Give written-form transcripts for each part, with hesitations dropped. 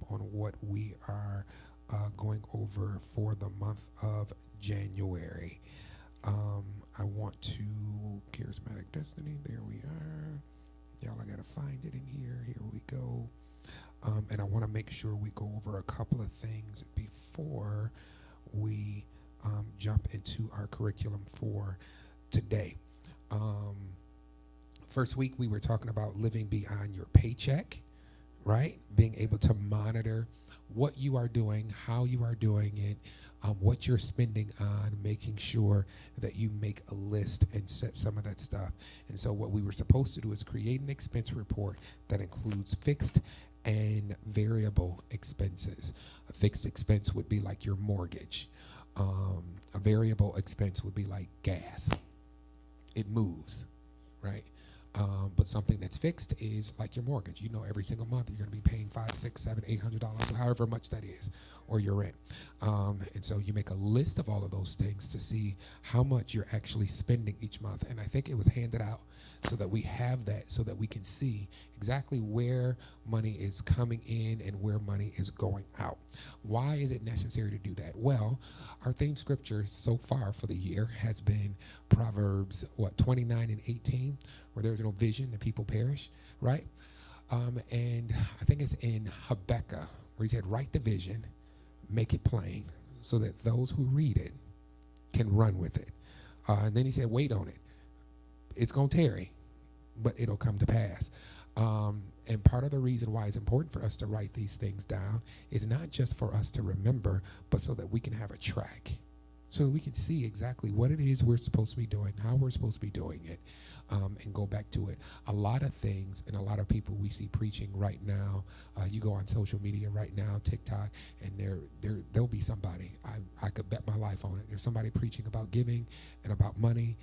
on what we are going over for the month of January. Um, I want to charismatic destiny. There we are. Y'all, I gotta find it in here. Here we go. And I want to make sure we go over a couple of things before we jump into our curriculum for today. Um, First week, we were talking about living beyond your paycheck, right? Being able to monitor what you are doing, how you are doing it, what you're spending on, making sure that you make a list and set some of that stuff. And so what we were supposed to do is create an expense report that includes fixed and variable expenses. A fixed expense would be like your mortgage. A variable expense would be like gas. It moves, right? But something that's fixed is like your mortgage. You know, every single month you're going to be paying $500, $600, $700, $800, however much that is, or your rent. And so you make a list of all of those things to see how much you're actually spending each month. And I think it was handed out so that we have that, so that we can see exactly where money is coming in and where money is going out. Why is it necessary to do that? Well, our theme scripture so far for the year has been Proverbs 29 and 18, where there's no vision, the people perish, right? And I think it's in Habakkuk, where he said, write the vision, make it plain, so that those who read it can run with it. And then he said, wait on it. It's going to tarry, but it'll come to pass. And part of the reason why it's important for us to write these things down is not just for us to remember, but so that we can have a track, so that we can see exactly what it is we're supposed to be doing, how we're supposed to be doing it, and go back to it. A lot of things and a lot of people we see preaching right now, you go on social media right now, TikTok, and there'll be somebody, I could bet my life on it, there's somebody preaching about giving and about money,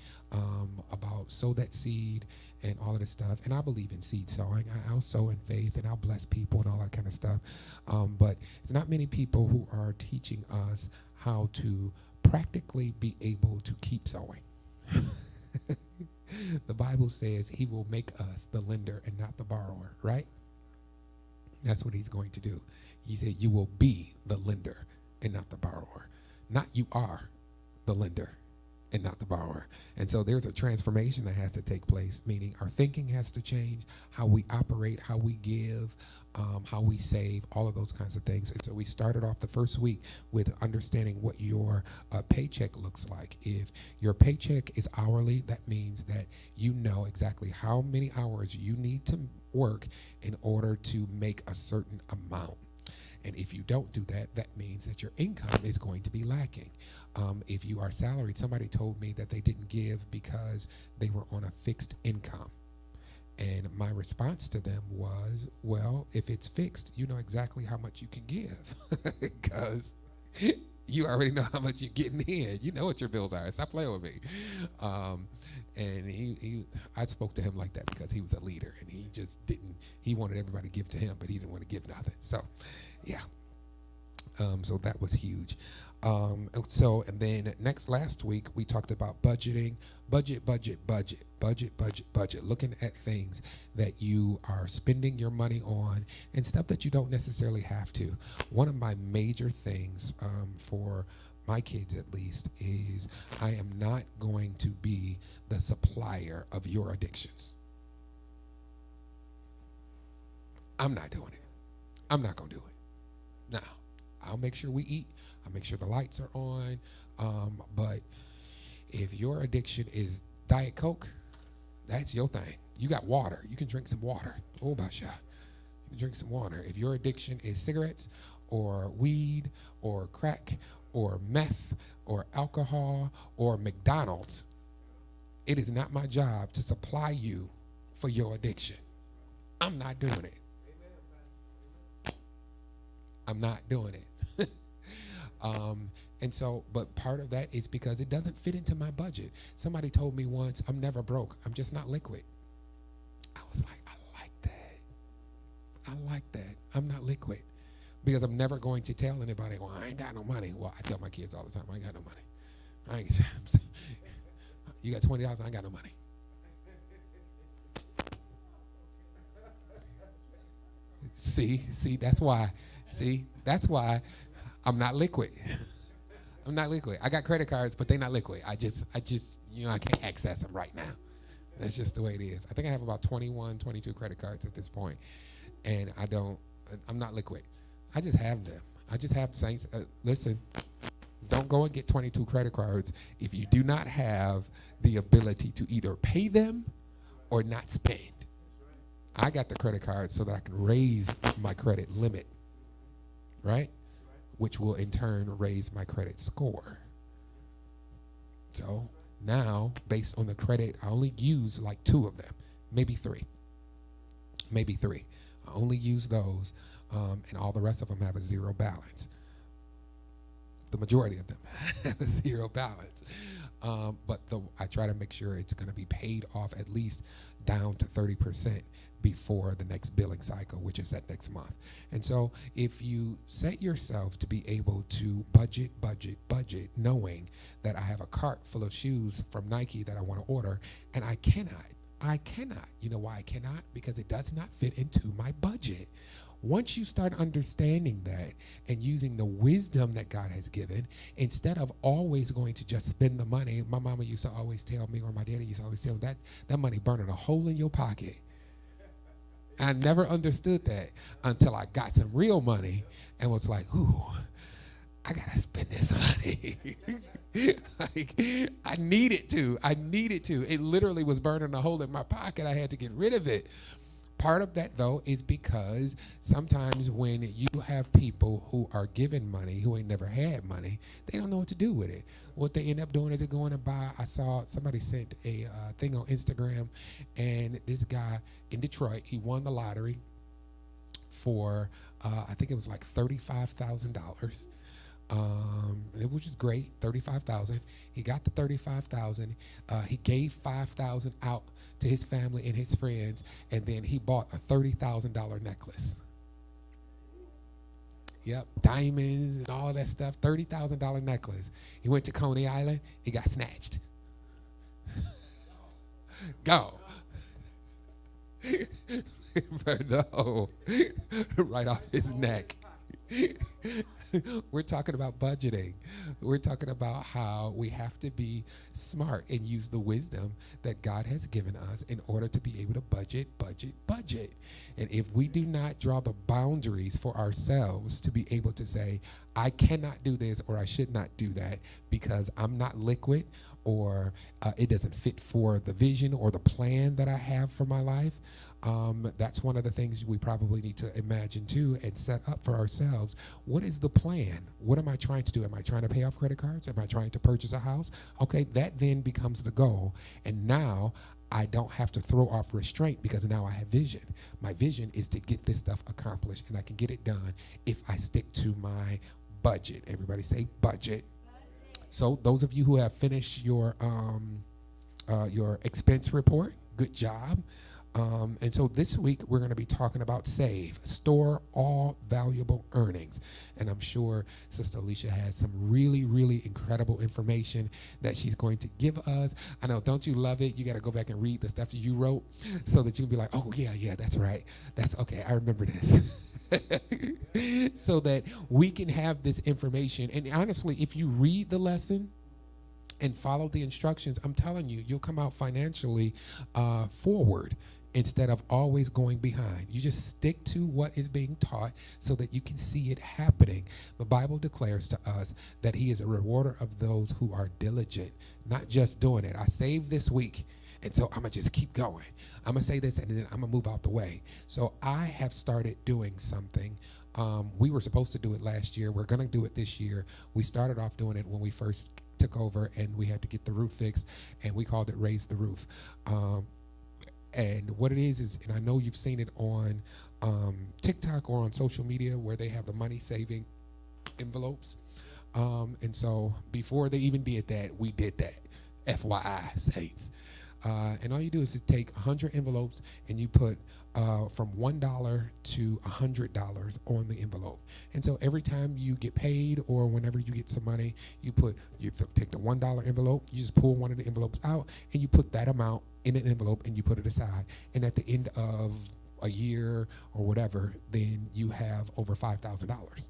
about sow that seed and all of this stuff. And I believe in seed sowing. I'll sow in faith and I'll bless people and all that kind of stuff. But it's not many people who are teaching us how to practically be able to keep sowing. The Bible says he will make us the lender and not the borrower, right? That's what he's going to do. He said you will be the lender and not the borrower. Not you are the lender and not the borrower. And so there's a transformation that has to take place, meaning our thinking has to change, how we operate, how we give, how we save, all of those kinds of things. And so we started off the first week with understanding what your paycheck looks like. If your paycheck is hourly, that means that you know exactly how many hours you need to work in order to make a certain amount. And if you don't do that, that means that your income is going to be lacking. If you are salaried, somebody told me that they didn't give because they were on a fixed income. And my response to them was, well, if it's fixed, you know exactly how much you can give because you already know how much you're getting in. You know what your bills are. Stop playing with me. And I spoke to him like that because he was a leader and he just didn't, he wanted everybody to give to him, but he didn't want to give nothing. So, yeah. So that was huge. And then last week we talked about budgeting, budget, looking at things that you are spending your money on and stuff that you don't necessarily have to. One of my major things for my kids at least is I am not going to be the supplier of your addictions. I'm not doing it. I'm not going to do it. No. I'll make sure we eat. I'll make sure the lights are on. But if your addiction is Diet Coke, that's your thing. You got water. You can drink some water. Oh, basha. You can drink some water. If your addiction is cigarettes or weed or crack or meth or alcohol or McDonald's, it is not my job to supply you for your addiction. I'm not doing it. I'm not doing it. And so, but part of that is because it doesn't fit into my budget. Somebody told me once, I'm never broke. I'm just not liquid. I was like, I like that. I like that. I'm not liquid. Because I'm never going to tell anybody, well, I ain't got no money. Well, I tell my kids all the time, I ain't got no money. You got $20, I ain't got no money. See, that's why. See, that's why I'm not liquid. I'm not liquid. I got credit cards, but they're not liquid. I can't access them right now. That's just the way it is. I think I have about 21, 22 credit cards at this point, and I'm not liquid. I just have them. I just have saints. Listen, don't go and get 22 credit cards if you do not have the ability to either pay them or not spend. I got the credit cards so that I can raise my credit limit, right? Which will in turn raise my credit score. So now, based on the credit, I only use like 2 of them, maybe 3. I only use those, and all the rest of them have a 0 balance. The majority of them have a 0 balance. But I try to make sure it's going to be paid off at least down to 30% before the next billing cycle, which is that next month. And so if you set yourself to be able to budget, knowing that I have a cart full of shoes from Nike that I want to order, and I cannot. You know why I cannot? Because it does not fit into my budget. Once you start understanding that and using the wisdom that God has given, instead of always going to just spend the money, my mama used to always tell me, or my daddy used to always tell me, that money burning a hole in your pocket. I never understood that until I got some real money and was like, ooh, I gotta spend this money. Like, I needed to. It literally was burning a hole in my pocket. I had to get rid of it. Part of that, though, is because sometimes when you have people who are given money, who ain't never had money, they don't know what to do with it. What they end up doing is they're going to buy. I saw somebody sent a thing on Instagram, and this guy in Detroit, he won the lottery for, I think it was like $35,000. Which is great, $35,000. He got the $35,000. He gave $5,000 out to his family and his friends, and then he bought a $30,000 necklace. Yep, diamonds and all that stuff. $30,000 necklace. He went to Coney Island. He got snatched. Go. No, right off his neck. We're talking about budgeting. We're talking about how we have to be smart and use the wisdom that God has given us in order to be able to budget. And if we do not draw the boundaries for ourselves to be able to say, I cannot do this or I should not do that because I'm not liquid, or it doesn't fit for the vision or the plan that I have for my life, that's one of the things we probably need to imagine too and set up for ourselves. What is the plan? What am I trying to do? Am I trying to pay off credit cards? Am I trying to purchase a house? Okay, that then becomes the goal. And now I don't have to throw off restraint because now I have vision. My vision is to get this stuff accomplished, and I can get it done if I stick to my budget. Everybody say budget. So those of you who have finished your expense report, good job. And so this week we're going to be talking about save, store all valuable earnings. And I'm sure Sister Alicia has some really, really incredible information that she's going to give us. I know, don't you love it? You got to go back and read the stuff that you wrote so that you can be like, oh, yeah, that's right. That's okay. I remember this. So that we can have this information. And honestly, if you read the lesson and follow the instructions, I'm telling you, you'll come out financially forward instead of always going behind. You just stick to what is being taught so that you can see it happening. The Bible declares to us that he is a rewarder of those who are diligent, not just doing it. I saved this week, and so I'm going to just keep going. I'm going to say this, and then I'm going to move out the way. So I have started doing something. We were supposed to do it last year. We're going to do it this year. We started off doing it when we first took over, and we had to get the roof fixed, and we called it Raise the Roof. And what it is, and I know you've seen it on TikTok or on social media where they have the money-saving envelopes. And so before they even did that, we did that. FYI, saints. And all you do is to take 100 envelopes and you put from $1 to $100 on the envelope. And so every time you get paid or whenever you get some money, you take the $1 envelope, you just pull one of the envelopes out and you put that amount in an envelope and you put it aside. And at the end of a year or whatever, then you have over $5,000.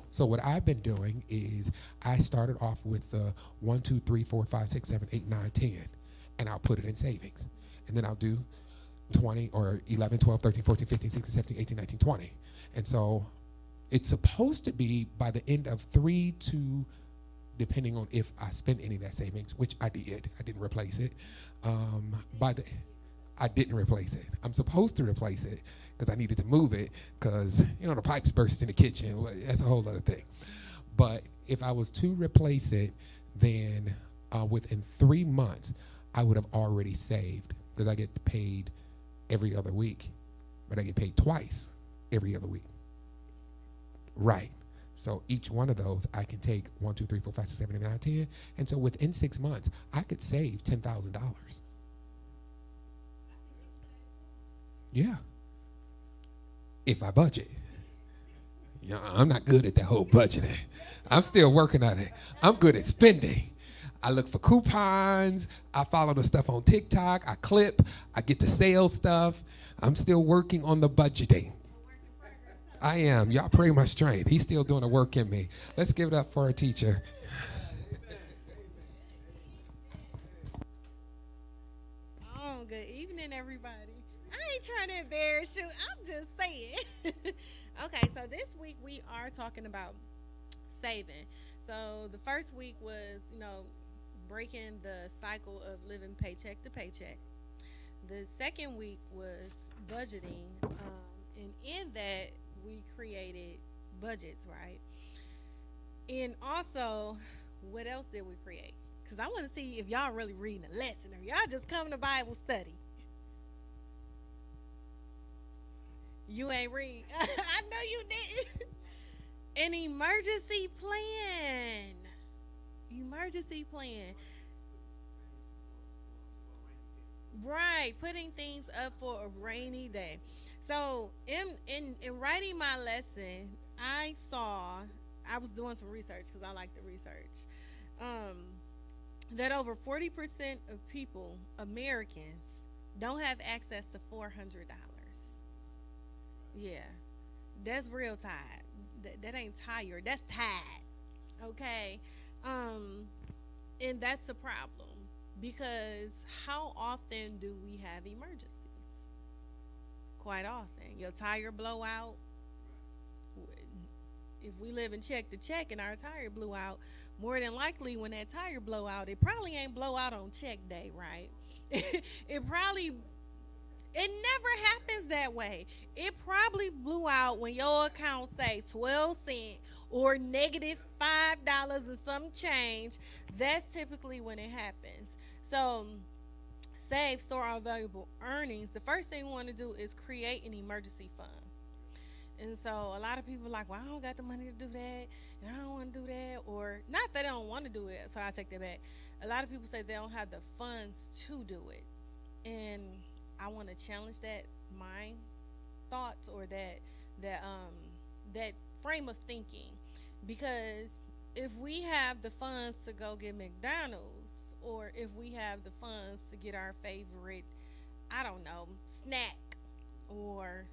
So what I've been doing is I started off with the 1, 2, 3, 4, 5, 6, 7, 8, 9, 10, and I'll put it in savings. And then I'll do 20 or 11, 12, 13, 14, 15, 16, 17, 18, 19, 20. And so it's supposed to be by the end of 3 to, depending on if I spend any of that savings, which I did. I didn't replace it. By the I didn't replace it. I'm supposed to replace it because I needed to move it because, the pipes burst in the kitchen. Well, that's a whole other thing. But if I was to replace it, then within 3 months, I would have already saved because I get paid every other week, but I get paid twice every other week. Right. So each one of those, I can take 1, 2, 3, 4, 5, 6, 7, 8, 9, 10. And so within 6 months, I could save $10,000. Yeah. If I budget. I'm not good at the whole budgeting. I'm still working on it. I'm good at spending. I look for coupons. I follow the stuff on TikTok. I clip. I get the sales stuff. I'm still working on the budgeting. I am. Y'all pray my strength. He's still doing the work in me. Let's give it up for our teacher. Oh, good evening, everybody. I ain't trying to embarrass you. I'm just saying. Okay, so this week we are talking about saving. So the first week was, breaking the cycle of living paycheck to paycheck. The second week was budgeting, and in that we created budgets, right? And also, what else did we create? Because I want to see if y'all really reading a lesson or y'all just coming to Bible study. You ain't read. I know you didn't. An emergency plan. Emergency plan. Right, putting things up for a rainy day. So in writing my lesson, I was doing some research because I like the research. Um, that over 40% of people, Americans, don't have access to $400. Yeah, that's real tired. That ain't tired. That's tired. Okay, um, and that's the problem because how often do we have emergencies? Quite often. Your tire blow out. If we live in check to check and our tire blew out, more than likely when that tire blow out, it probably ain't blow out on check day, right? It probably it never happens that way. It probably blew out when your account say 12 cent or negative $5 or some change. That's typically when it happens. So save, store our valuable earnings. The first thing we want to do is create an emergency fund. And so a lot of people are like, well, I don't got the money to do that, and I don't want to do that, or not that they don't want to do it. So I take that back. A lot of people say they don't have the funds to do it, and I want to challenge that mind thoughts or that frame of thinking, because if we have the funds to go get McDonald's, or if we have the funds to get our favorite, I don't know, snack, or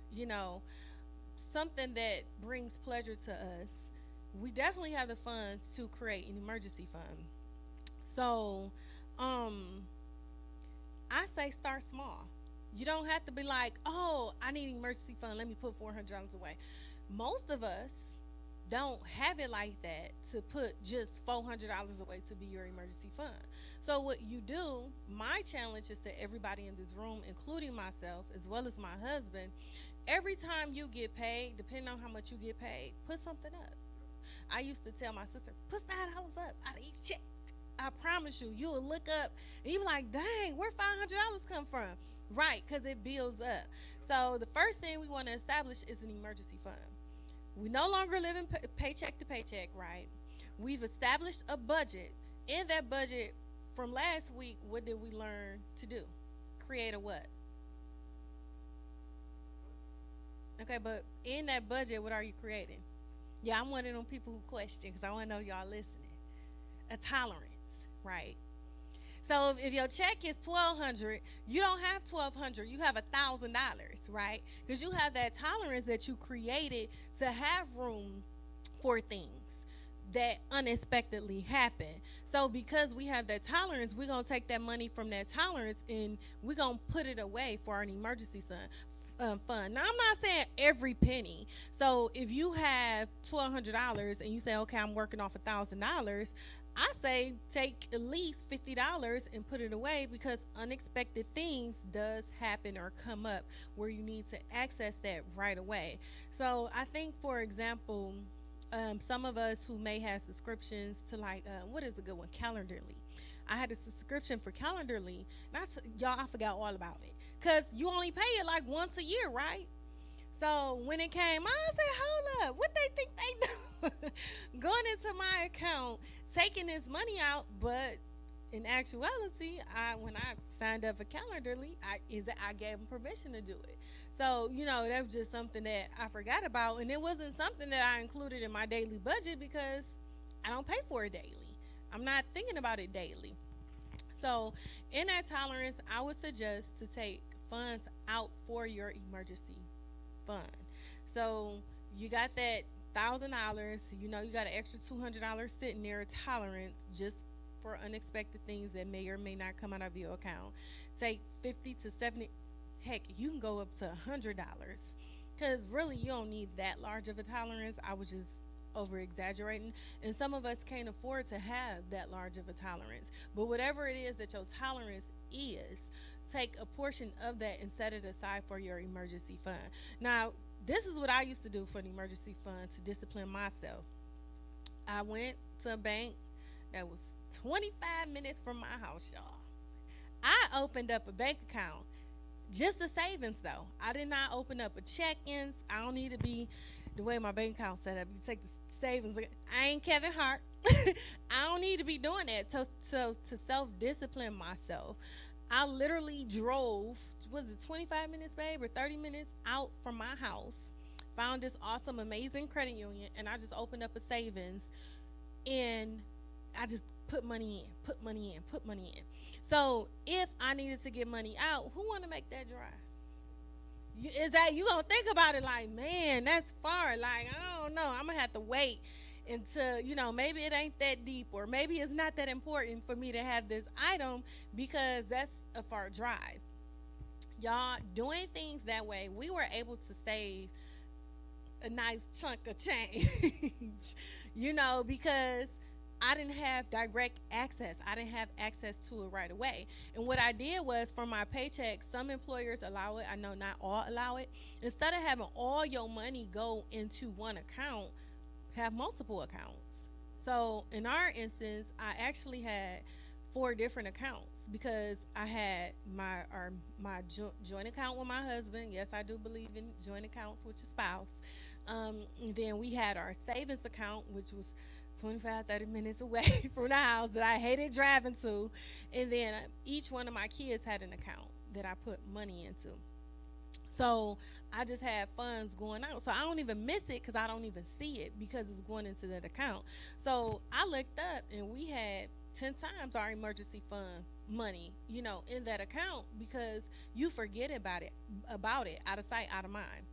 something that brings pleasure to us, we definitely have the funds to create an emergency fund. So, um, I say start small. You don't have to be like, oh, I need an emergency fund. Let me put $400 away. Most of us don't have it like that to put just $400 away to be your emergency fund. So what you do, my challenge is to everybody in this room, including myself as well as my husband, every time you get paid, depending on how much you get paid, put something up. I used to tell my sister, put $5 up out of each check. I promise you, you'll look up and you be like, dang, where $500 come from? Right, because it builds up. So the first thing we want to establish is an emergency fund. We no longer live in paycheck to paycheck, right? We've established a budget. In that budget, from last week, what did we learn to do? Create a what? Okay, but in that budget, what are you creating? Yeah, I'm one of them people who question because I want to know y'all listening. A tolerance, right? So if your check is 1,200, you don't have 1,200. You have $1,000, right? Because you have that tolerance that you created to have room for things that unexpectedly happen. So because we have that tolerance, we're gonna take that money from that tolerance and we're gonna put it away for an emergency fund. Now I'm not saying every penny. So if you have $1,200 and you say, okay, I'm working off $1,000, I say take at least $50 and put it away because unexpected things does happen or come up where you need to access that right away. So I think, for example, some of us who may have subscriptions to like what is a good one, Calendarly. I had a subscription for Calendarly, and y'all, I forgot all about it because you only pay it like once a year, right? So when it came, I said, "Hold up, what they think they do?" Going into my account, taking this money out, but in actuality, I when I signed up for Calendarly, I gave them permission to do it. So that was just something that I forgot about, and it wasn't something that I included in my daily budget because I don't pay for it daily. I'm not thinking about it daily. So in that tolerance, I would suggest to take funds out for your emergency fund. So you got that $1,000. You got an extra $200 sitting there, tolerance just for unexpected things that may or may not come out of your account. Take 50 to 70. Heck, you can go up to $100 because really you don't need that large of a tolerance. I was just over exaggerating, and some of us can't afford to have that large of a tolerance. But whatever it is that your tolerance is, take a portion of that and set it aside for your emergency fund. Now, this is what I used to do for an emergency fund to discipline myself. I went to a bank that was 25 minutes from my house, y'all. I opened up a bank account, just the savings though. I did not open up a check-ins. I don't need to be the way my bank account set up. You take the savings. I ain't Kevin Hart. I don't need to be doing that. To self discipline myself, I literally drove. Was it 25 minutes, babe, or 30 minutes out from my house? Found this awesome, amazing credit union, and I just opened up a savings, and I just put money in, put money in, put money in. So if I needed to get money out, who want to make that drive? Is that you gonna think about it like, man, that's far. Like, I don't know. I'm gonna have to wait until maybe it ain't that deep, or maybe it's not that important for me to have this item because that's a far drive. Y'all doing things that way, we were able to save a nice chunk of change, because I didn't have direct access. I didn't have access to it right away. And what I did was for my paycheck, some employers allow it. I know not all allow it. Instead of having all your money go into one account, have multiple accounts. So in our instance, I actually had four different accounts because I had joint account with my husband. Yes, I do believe in joint accounts with your spouse. And then we had our savings account, which was 25, 30 minutes away from the house that I hated driving to. And then each one of my kids had an account that I put money into. So I just had funds going out. So I don't even miss it because I don't even see it because it's going into that account. So I looked up and we had 10 times our emergency fund money, in that account because you forget about it out of sight, out of mind.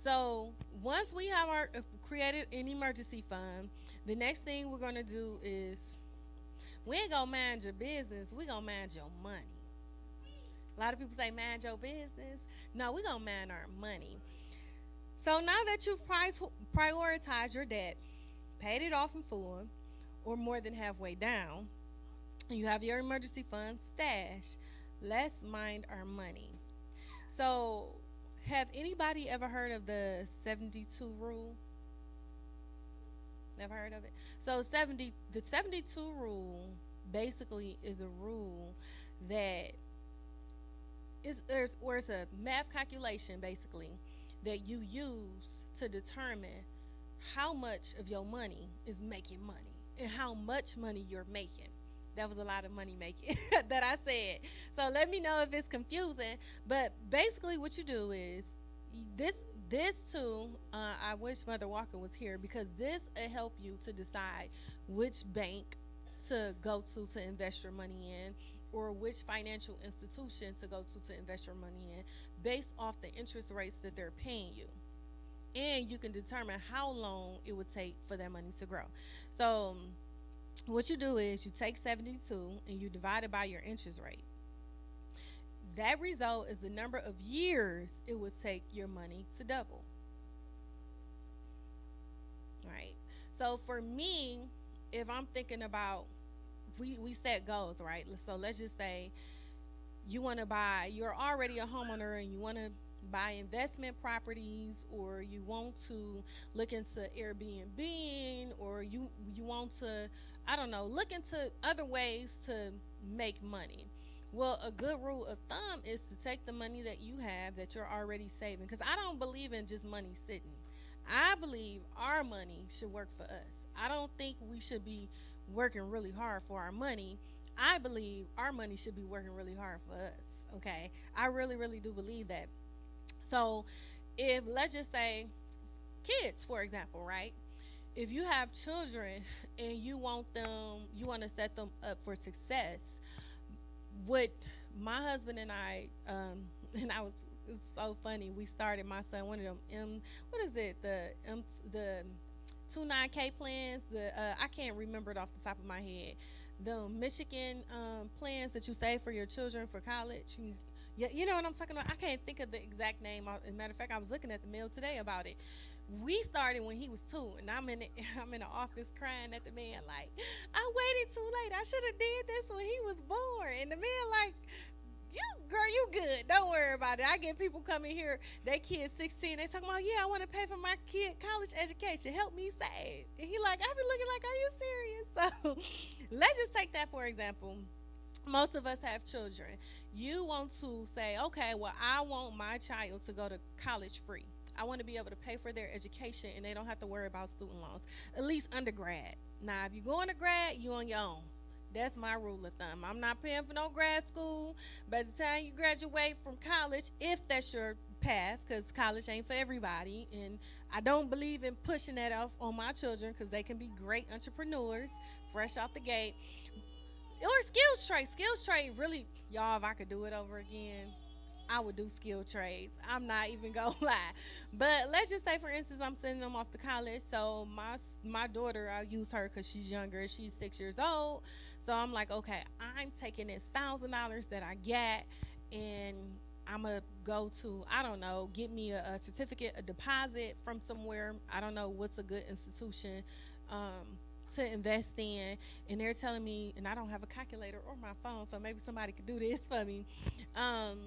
So once we have our created an emergency fund, the next thing we're gonna do is we ain't gonna mind your business. We gonna mind your money. A lot of people say mind your business. No, we gonna mind our money. So now that you've prioritized your debt, paid it off in full, or more than halfway down, and you have your emergency fund stash, let's mind our money. So, have anybody ever heard of the 72 rule? Never heard of it. So the 72 rule basically is a rule that or it's a math calculation basically that you use to determine how much of your money is making money and how much money you're making. That was a lot of money making that I said. So let me know if it's confusing. But basically, what you do is this this too. I wish Mother Walker was here because this will help you to decide which bank to go to invest your money in. or which financial institution to go to invest your money in based off the interest rates that they're paying you. And you can determine how long it would take for that money to grow. So, what you do is you take 72 and you divide it by your interest rate. That result is the number of years it would take your money to double, right? So, for me, if I'm thinking about, we set goals, right? So, let's just say you're already a homeowner and you want to buy investment properties, or you want to look into Airbnb, or you want to, I don't know, look into other ways to make money. Well, a good rule of thumb is to take the money that you have that you're already saving, because I don't believe in just money sitting. I believe our money should work for us. I don't think we should be working really hard for our money. I believe our money should be working really hard for us. Okay. I really, really do believe that. So, if let's just say kids, for example, right? If you have children and you want to set them up for success, what my husband and I, and I was, it's so funny. We started my son one of them what is it, the 29K plans. I can't remember it off the top of my head. The Michigan plans that you save for your children for college. Yeah, you know what I'm talking about. I can't think of the exact name. As a matter of fact, I was looking at the mail today about it. We started when he was 2, and I'm in the office crying at the man like, I waited too late. I should have did this when he was born. And the man like, you girl, you good. Don't worry about it. I get people coming here, they kids 16, they talking about, yeah, I want to pay for my kid college education. Help me save. And he like, I be looking like, are you serious? So let's just take that for example. Most of us have children. You want to say, okay, well, I want my child to go to college free. I want to be able to pay for their education and they don't have to worry about student loans, at least undergrad. Now, if you go into grad, you on your own. That's my rule of thumb. I'm not paying for no grad school. By the time you graduate from college, if that's your path, because college ain't for everybody, and I don't believe in pushing that off on my children because they can be great entrepreneurs fresh out the gate. Or skills trade. Skills trade really, y'all, if I could do it over again, I would do skill trades. I'm not even gonna lie. But let's just say, for instance, I'm sending them off to college. So my daughter, I'll use her because she's younger. She's 6 years old. So I'm like, okay, I'm taking this $1,000 that I get, and I'm gonna go to, I don't know, get me a certificate, a deposit from somewhere. I don't know what's a good institution. To invest in, and they're telling me, and I don't have a calculator or my phone, so maybe somebody could do this for me. um,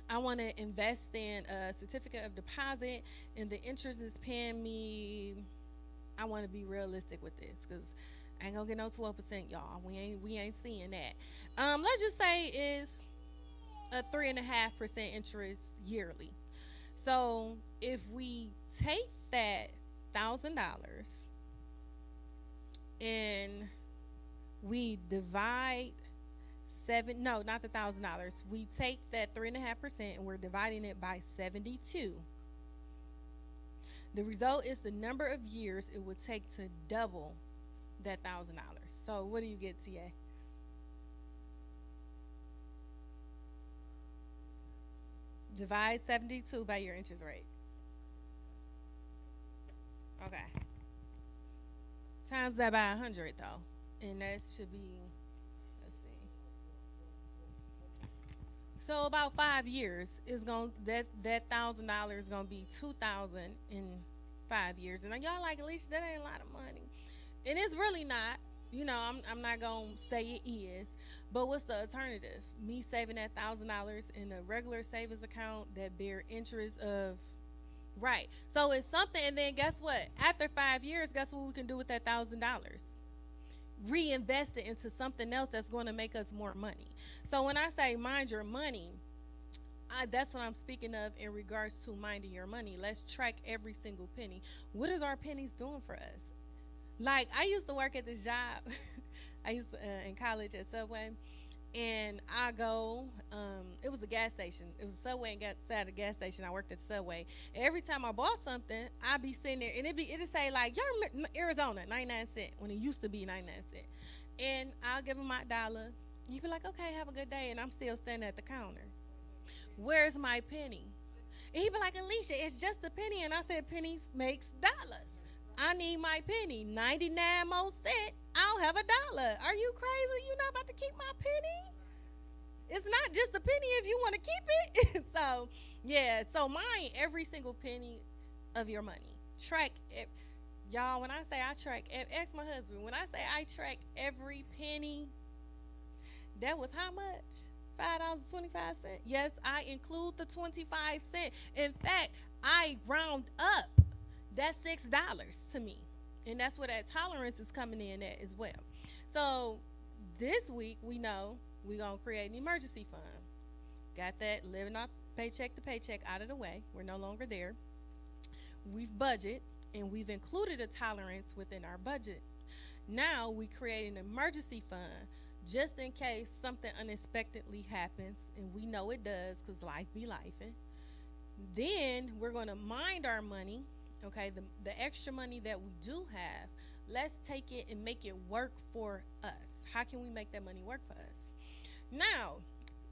I want to invest in a certificate of deposit, and the interest is paying me. I want to be realistic with this because I ain't gonna get no 12%, y'all. We ain't seeing that. Let's just say is a 3.5% interest yearly. So if we take that $1,000 and we divide seven, no, not the $1,000, we take that 3.5% and we're dividing it by 72. The result is the number of years it would take to double that $1,000. So what do you get, TA? Divide 72 by your interest rate. Okay, times that by 100 though, and that should be, let's see, so about 5 years is going, that $1,000 gonna be 2,000 in 5 years. And y'all like, Alicia, that ain't a lot of money, and it's really not. I'm not gonna say it is, but what's the alternative? Me saving that $1,000 in a regular savings account that bear interest of, right. So it's something, and then guess what? After 5 years, guess what we can do with that $1,000? Reinvest it into something else that's going to make us more money. So when I say mind your money, that's what I'm speaking of in regards to minding your money. Let's track every single penny. What is our pennies doing for us? Like, I used to work at this job. I used to in college at Subway, and I go. It was a gas station. It was a Subway and got sat at a gas station. I worked at Subway. And every time I bought something, I'd be sitting there, and it'd say like, "You're Arizona, 99 cent," when it used to be 99 cent. And I'll give them my dollar. You be like, okay, have a good day, and I'm still standing at the counter. Where's my penny? And he be like, Alicia, it's just a penny. And I said, pennies makes dollars. I need my penny. 99 more cents. I'll have a dollar. Are you crazy? You not about to keep my penny? It's not just a penny if you want to keep it. So, yeah. So, mine, every single penny of your money. Track it. Y'all, when I say I track, ask my husband, when I say I track every penny, that was how much? $5.25. Yes, I include the 25 cent. In fact, I round up. That's $6 to me. And that's where that tolerance is coming in at as well. So this week we know we're gonna create an emergency fund. Got that living off paycheck to paycheck out of the way. We're no longer there. We've budget and we've included a tolerance within our budget. Now we create an emergency fund just in case something unexpectedly happens, and we know it does because life be life. Then we're going to mind our money, okay, the extra money that we do have. Let's take it and make it work for us. How can we make that money work for us? Now,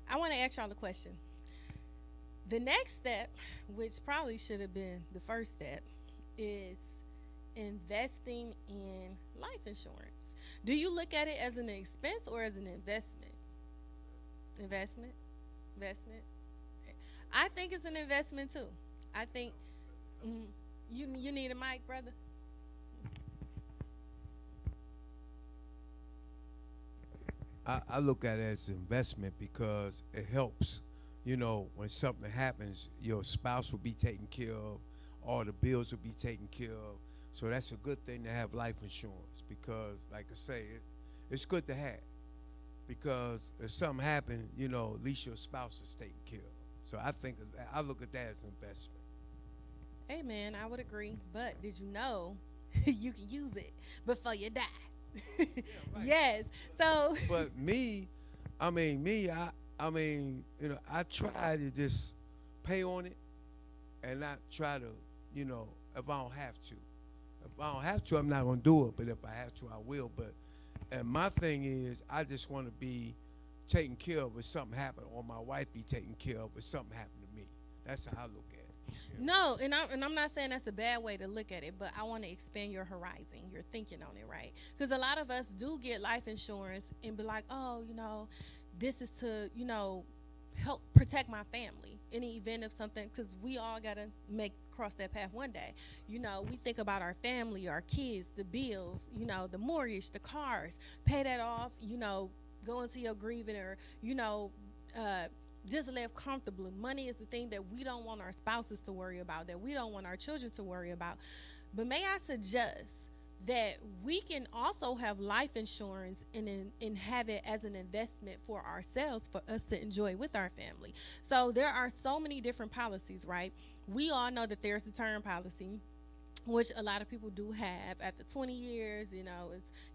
I want to ask y'all a question. The next step, which probably should have been the first step, is investing in life insurance. Do you look at it as an expense or as an investment? Investment? Investment? I think it's an investment too. I think mm, you need a mic, brother. I look at it as investment because it helps. You know, when something happens, your spouse will be taken care of, all the bills will be taken care of. So that's a good thing to have life insurance because, like I say, it's good to have because if something happens, at least your spouse is taken care of. So I look at that as investment. Hey man, I would agree. But did you know you can use it before you die? Yeah, right. Yes. So But I try to just pay on it and not try to, if I don't have to. If I don't have to, I'm not gonna do it. But if I have to, I will. And my thing is, I just want to be taken care of if something happened, or my wife be taken care of if something happened to me. That's how I look at it. no, and I'm not saying that's a bad way to look at it, but I want to expand your horizon, your thinking on it, right? Because a lot of us do get life insurance and be like, oh, this is to, help protect my family in the event of something. Because we all gotta make cross that path one day. We think about our family, our kids, the bills, the mortgage, the cars, pay that off. Go into your grieving or uh, just live comfortably. Money is the thing that we don't want our spouses to worry about, that we don't want our children to worry about. But may I suggest that we can also have life insurance and have it as an investment for ourselves for us to enjoy with our family. So there are so many different policies, right? We all know that there's the term policy, which a lot of people do have at the 20 years.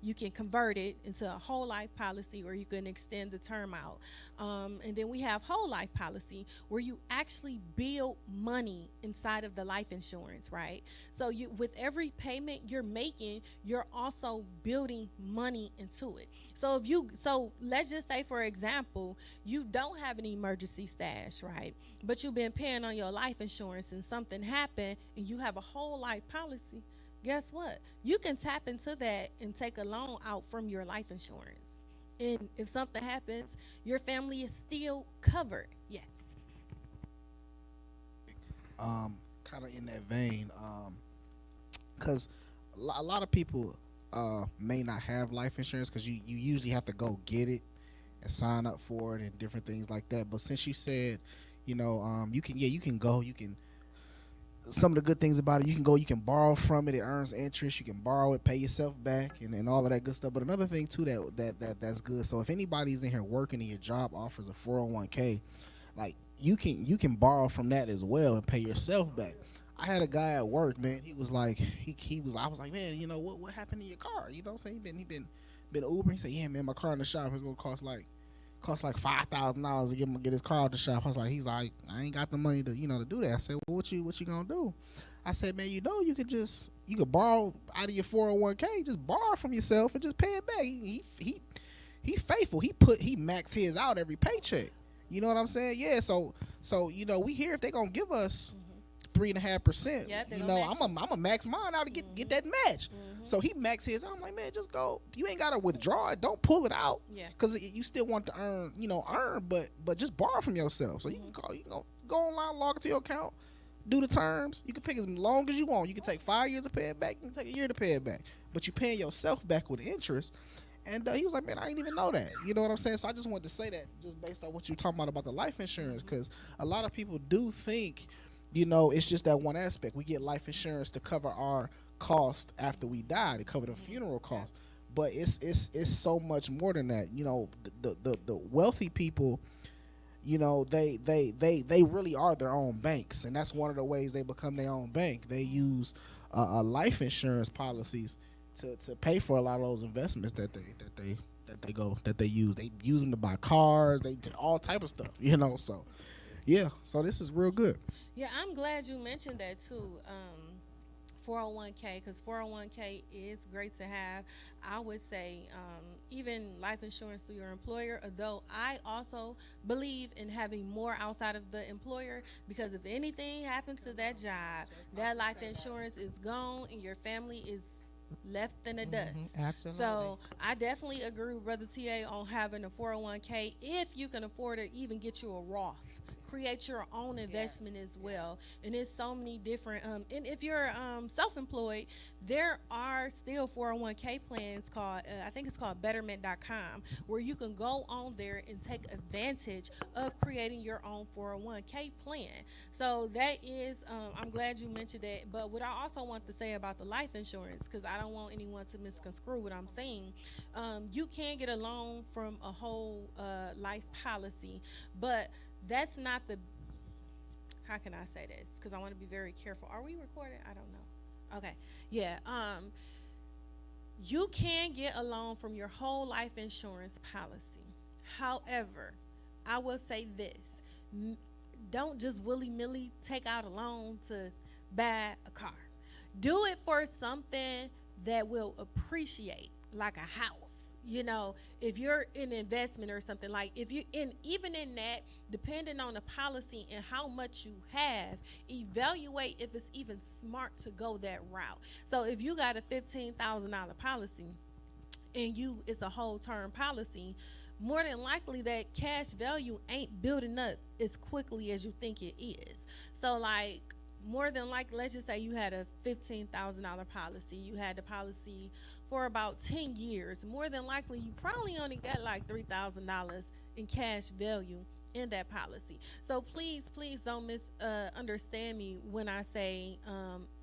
You can convert it into a whole life policy or you can extend the term out. And then we have whole life policy where you actually build money inside of the life insurance, right? So you, with every payment you're making, you're also building money into it. So let's just say, for example, you don't have an emergency stash, right? But you've been paying on your life insurance and something happened and you have a whole life policy. Guess what? You can tap into that and take a loan out from your life insurance. And if something happens, your family is still covered. Yes. Kind of in that vein, because a lot of people may not have life insurance because you usually have to go get it and sign up for it and different things like that. But since you said, you can go, you can. Some of the good things about it, you can go, you can borrow from it. It earns interest. You can borrow it, pay yourself back, and all of that good stuff. But another thing too that's good. So if anybody's in here working and your job offers a 401k, like you can borrow from that as well and pay yourself back. I had a guy at work, man. He was like, he was. I was like, man, what happened to your car? You know what I'm saying? He been Uber. He said, yeah, man, my car in the shop is gonna cost like $5,000 to get his car out the shop. He's like, I ain't got the money to do that. I said, well, what you gonna do? I said, man, you could borrow out of your 401k, just borrow from yourself and just pay it back. He he faithful. He max his out every paycheck. You know what I'm saying? Yeah. So we here if they gonna give us Mhm. 3.5%. Yep, they You gonna know, match it. I'm a max mine out to get Mhm. that match. Mhm. So he max his. I'm like, man, just go. You ain't gotta withdraw it. Don't pull it out Yeah. because you still want to earn. But just borrow from yourself. So you can Mhm. call. You can go online, log into your account, do the terms. You can pick as long as you want. You can take 5 years to pay it back. You can take a year to pay it back. But you're paying yourself back with interest. And he was like, man, I didn't even know that. You know what I'm saying? So I just wanted to say that just based on what you're talking about the life insurance, Mhm. because a lot of people do think, it's just that one aspect. We get life insurance to cover our cost after we die, to cover the Mhm. funeral Yeah. costs. But it's so much more than that. The wealthy people, they really are their own banks, and that's one of the ways they become their own bank. They use life insurance policies to pay for a lot of those investments that they use. They use them to buy cars. They do all type of stuff. So yeah. So this is real good. Yeah, I'm glad you mentioned that too. 401k, because 401k is great to have. I would say even life insurance through your employer, although I also believe in having more outside of the employer, because if anything happens to that job, that life insurance is gone and your family is left in the dust. Absolutely. So I definitely agree with Brother TA on having a 401k if you can afford to even get you a Roth. Create your own Yes. investment as Yes. well. And there's so many different and if you're self-employed, there are still 401k plans called I think it's called betterment.com, where you can go on there and take advantage of creating your own 401k plan. So that is I'm glad you mentioned that. But what I also want to say about the life insurance, because I don't want anyone to misconstrue what I'm saying, you can get a loan from a whole life policy, but that's not the, how can I say this? Because I want to be very careful. Are we recording? I don't know. Okay. Yeah. You can get a loan from your whole life insurance policy. However, I will say this: N- don't just willy nilly take out a loan to buy a car. Do it for something that will appreciate, like a house. If you're in investment or something, like if you in even in that, depending on the policy and how much you have, evaluate if it's even smart to go that route. So if you got a $15,000 policy and you it's a whole term policy, more than likely that cash value ain't building up as quickly as you think it is. So like, more than likely, let's just say you had a $15,000 policy. You had the policy for about 10 years. More than likely, you probably only got like $3,000 in cash value in that policy. So please don't misunderstand me when I say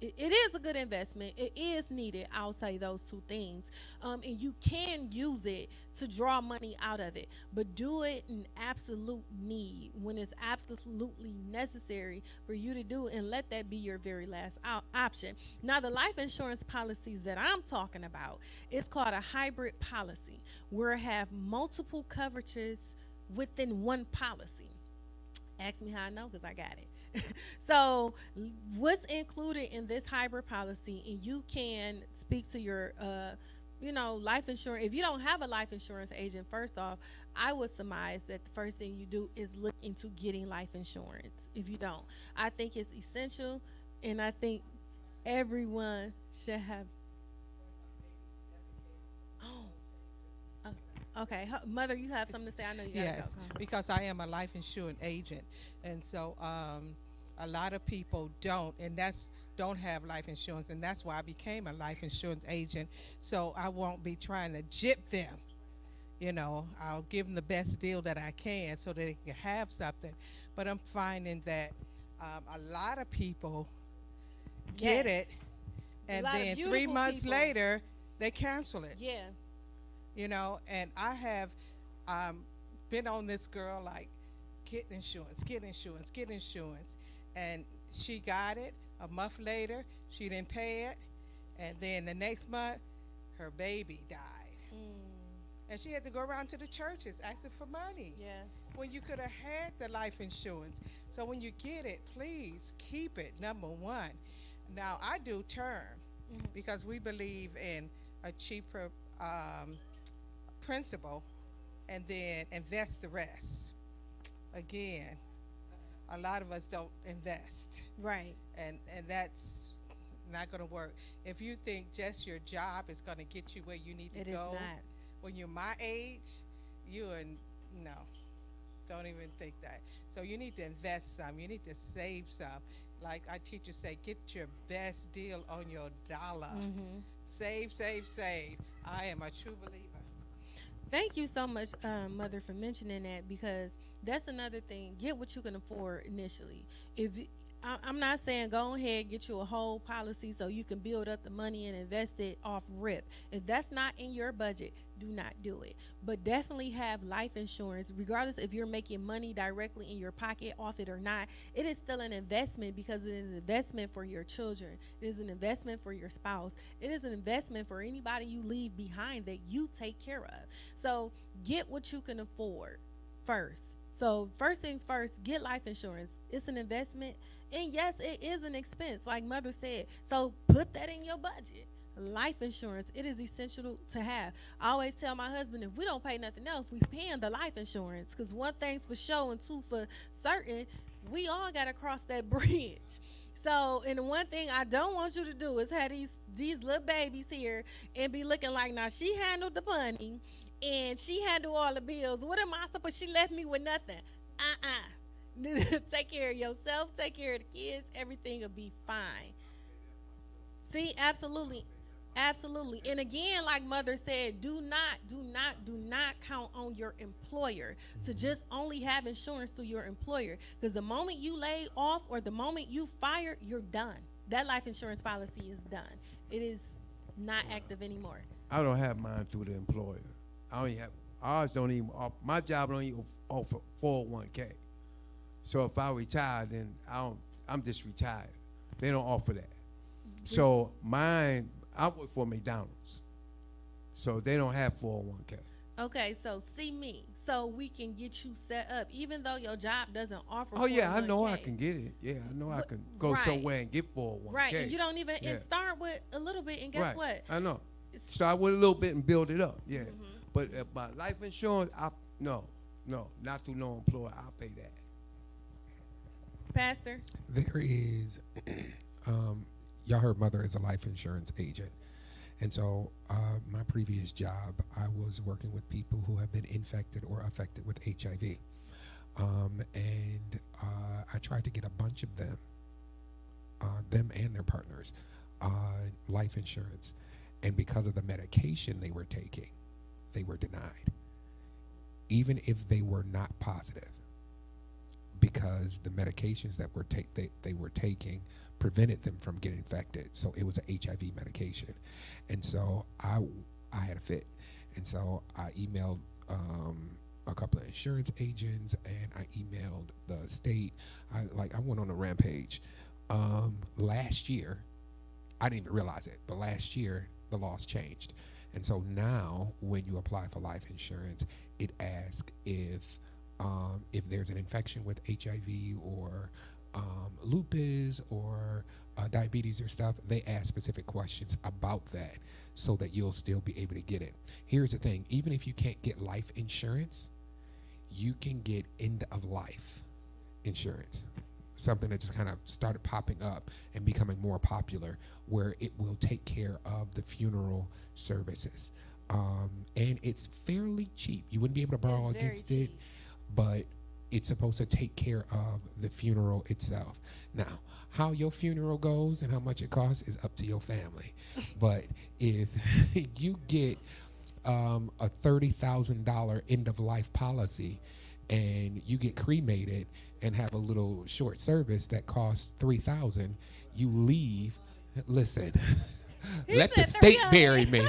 it is a good investment. It is needed. I'll say those two things. And you can use it to draw money out of it, but do it in absolute need, when it's absolutely necessary for you to do it, and let that be your very last option. Now, the life insurance policies that I'm talking about, it's called a hybrid policy, where it have multiple coverages within one policy. Ask me how I know, because I got it. So, what's included in this hybrid policy, and you can speak to your, life insurance. If you don't have a life insurance agent, first off, I would surmise that the first thing you do is look into getting life insurance. If you don't, I think it's essential, and I think everyone should have. Oh, okay. Mother, you have something to say? I know you gotta go. Yes, because I am a life insurance agent, and so a lot of people don't have life insurance, and that's why I became a life insurance agent. So I won't be trying to jip them. I'll give them the best deal that I can so that they can have something. But I'm finding that a lot of people get Yes, it, a and lot of then three beautiful months people. later they cancel it. Yeah. And I have um, been on this girl like, get insurance, get insurance, get insurance, and she got it. A month later, she didn't pay it, and then the next month, her baby died, Mm, and she had to go around to the churches asking for money yeah. when you could have had the life insurance. So when you get it, please keep it. Number one. Now I do term Mhm. because we believe in a cheaper principle and then invest the rest. Again, a lot of us don't invest, Right. and that's not going to work. If you think just your job is going to get you where you need to It is go not. when you're my age, you are no, don't even think that. So you need to invest some. You need to save some. Like our teachers say, get your best deal on your dollar. Mhm. Save, save, save. I am a true believer. Thank you so much, Mother, for mentioning that because that's another thing. Get what you can afford initially. If I'm not saying go ahead get you a whole policy so you can build up the money and invest it off rip. If that's not in your budget, do not do it. But definitely have life insurance, regardless if you're making money directly in your pocket off it or not. It is still an investment because it is an investment for your children. It is an investment for your spouse. It is an investment for anybody you leave behind that you take care of. So get what you can afford first. So first things first, get life insurance. It's an investment, and yes, it is an expense, like Mother said. So put that in your budget. Life insurance, it is essential to have. I always tell my husband if we don't pay nothing else, we paying the life insurance. Because one thing's for sure and two for certain, we all got to cross that bridge. So, and the one thing I don't want you to do is have these little babies here and be looking like now she handled the money and she handled all the bills. What am I supposed? She left me with nothing. Take care of yourself. Take care of the kids. Everything will be fine. See, absolutely. Absolutely. And again, like Mother said, do not count on your employer to Mhm. just only have insurance through your employer. Because the moment you lay off or the moment you fire, you're done. That life insurance policy is done. It is not active anymore. I don't have mine through the employer. I only have ours. Don't even off, my job don't even offer 401k. So if I retire, then I don't. I'm just retired. They don't offer that. So mine, I work for McDonald's. So they don't have 401k. Okay, so see me. So we can get you set up, even though your job doesn't offer. Oh yeah, I know I 401k. can get it. Yeah, I know I But- can go right. somewhere and get 401k. Right, and you don't even Yeah. and start with a little bit, and guess Right. what? I know. It's- Start with a little bit and build it up. Yeah. Mhm. But my life insurance, no, not through no employer. I'll pay that. Pastor. There is, y'all heard Mother is a life insurance agent. And so, my previous job, I was working with people who have been infected or affected with HIV. And I tried to get a bunch of them and their partners, life insurance. And because of the medication they were taking, they were denied, even if they were not positive, because the medications that they were taking prevented them from getting infected. So it was an HIV medication, and so I had a fit, and so I emailed a couple of insurance agents, and I emailed the state. I went on a rampage. Last year, I didn't even realize it, but last year the laws changed, and so now when you apply for life insurance, it asks if there's an infection with HIV or lupus or diabetes or stuff. They ask specific questions about that so that you'll still be able to get it. Here's the thing: even if you can't get life insurance, you can get end of life insurance, something that just kind of started popping up and becoming more popular, where it will take care of the funeral services. And it's fairly cheap. You wouldn't be able to borrow It's very against it, cheap. but it's supposed to take care of the funeral itself. Now, how your funeral goes and how much it costs is up to your family. But if you get a $30,000 end of life policy and you get cremated and have a little short service that costs 3,000, you leave. Listen, He let the said state 300. bury me.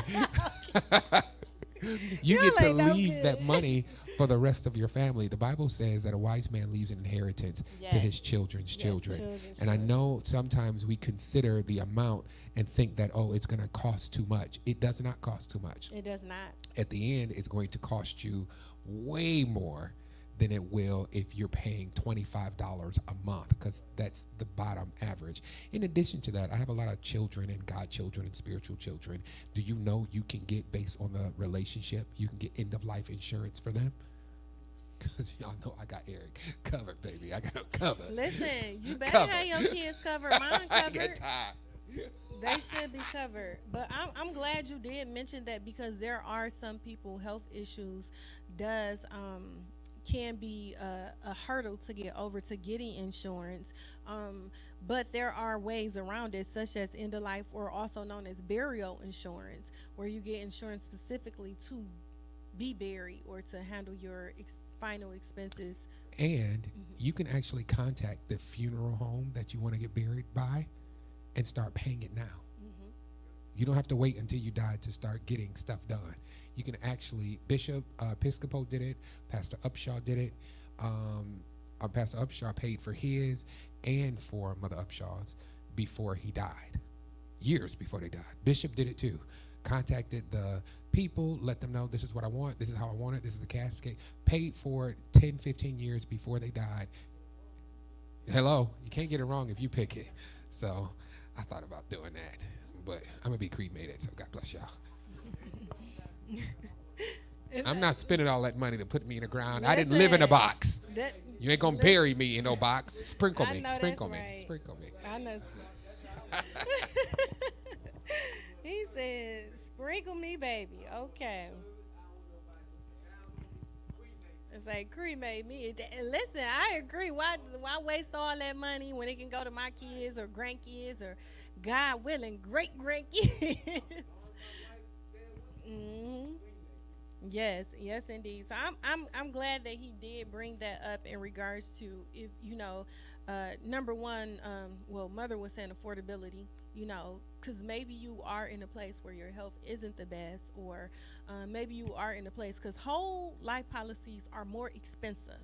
You Y'all get to ain't no leave good. that money for the rest of your family. The Bible says that a wise man leaves an inheritance to Yes. his children's Yes, children. children's And I children. know sometimes we consider the amount and think that, oh, it's going to cost too much. It does not cost too much. It does not. At the end, it's going to cost you way more than it will if you're paying $25 a month, because that's the bottom average. In addition to that, I have a lot of children and godchildren and spiritual children. Do you know you can get, based on the relationship, you can get end of life insurance for them? Because y'all know I got Eric covered, baby. I got him covered. Listen, you better Covered. have your kids covered. Mine I get covered. tired. They should be covered. But I'm glad you did mention that, because there are some people, health issues does can be a hurdle to get over to getting insurance. But there are ways around it, such as end of life, or also known as burial insurance, where you get insurance specifically to be buried or to handle your final expenses. And you can actually contact the funeral home that you want to get buried by and start paying it now. Hmm. You don't have to wait until you die to start getting stuff done. You can actually, Bishop Episcopo did it, Pastor Upshaw did it. Pastor Upshaw paid for his and for Mother Upshaw's before he died, years before they died. Bishop did it too. Contacted the people, let them know this is what I want, this is how I want it, this is the casket, paid for it 10, 15 years before they died. Hello, you can't get it wrong if you pick it. So I thought about doing that, but I'm gonna be cremated, so God bless y'all. I'm not spending all that money to put me in the ground. I didn't live in a Listen, box. that, You ain't gonna listen, bury me in no box. Sprinkle I me, know that's sprinkle me, right. sprinkle me. I know. He said, "Sprinkle me, baby." Okay. It's like cremate me. Listen, I agree. Why waste all that money when it can go to my kids or grandkids or, God willing, great grandkids? Hmm. Yes, yes, indeed. So I'm glad that he did bring that up in regards to, if number one, well, mother was saying affordability. Because maybe you are in a place where your health isn't the best, or maybe you are in a place, because whole life policies are more expensive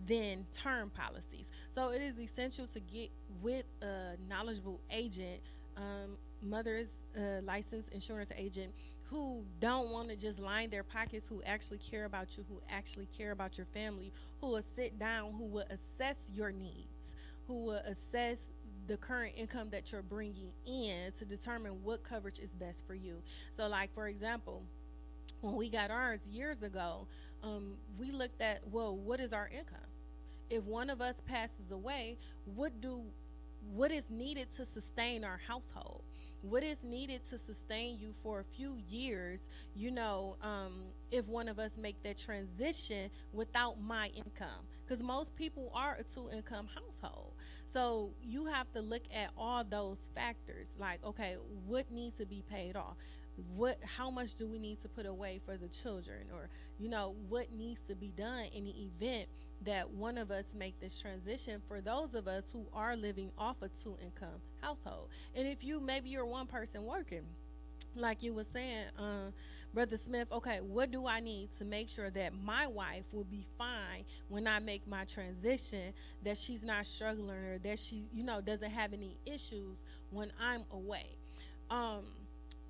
than term policies. So it is essential to get with a knowledgeable agent. Mother is a licensed insurance agent who don't want to just line their pockets, who actually care about you, who actually care about your family, who will sit down, who will assess your needs, who will assess the current income that you're bringing in to determine what coverage is best for you. So, like, for example, when we got ours years ago, we looked at, well, what is our income? If one of us passes away, what do what is needed to sustain our household? What is needed to sustain you for a few years? If one of us make that transition without my income, because most people are a two-income household. So you have to look at all those factors. Like, okay, what needs to be paid off? How much do we need to put away for the children, or what needs to be done in the event that one of us make this transition, for those of us who are living off a two-income household. And if maybe you're one person working, like you were saying, Brother Smith, okay, what do I need to make sure that my wife will be fine when I make my transition, that she's not struggling, or that she doesn't have any issues when I'm away? um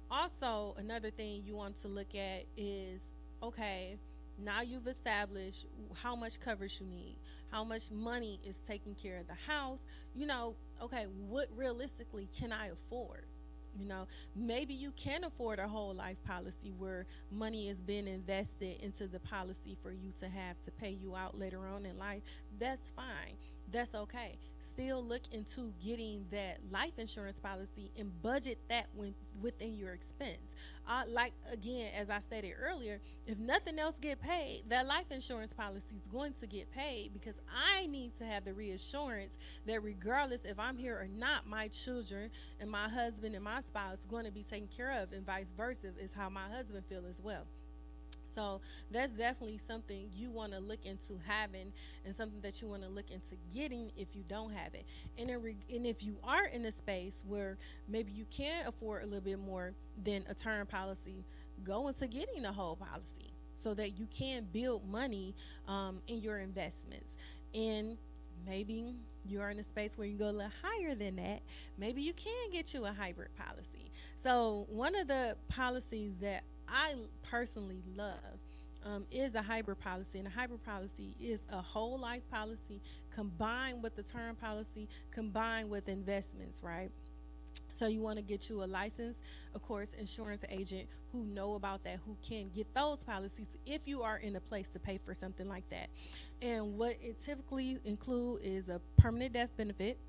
Also, another thing you want to look at is, okay, now you've established how much coverage you need, how much money is taking care of the house. Okay, what realistically can I afford? Maybe you can afford a whole life policy where money is being invested into the policy for you to have to pay you out later on in life. That's fine. That's okay. Still look into getting that life insurance policy and budget that within your expense. Like, again, as I stated earlier, if nothing else get paid, that life insurance policy is going to get paid, because I need to have the reassurance that regardless if I'm here or not, my children and my husband and my spouse are going to be taken care of, and vice versa is how my husband feel as well. So that's definitely something you want to look into having, and something that you want to look into getting if you don't have it. And if you are in a space where maybe you can afford a little bit more than a term policy, go into getting a whole policy so that you can build money in your investments. And maybe you're in a space where you go a little higher than that. Maybe you can get you a hybrid policy. So one of the policies that I personally love is a hybrid policy, and a hybrid policy is a whole life policy combined with the term policy, combined with investments, right? So you want to get you a licensed, of course, insurance agent who know about that, who can get those policies if you are in a place to pay for something like that. And what it typically include is a permanent death benefit.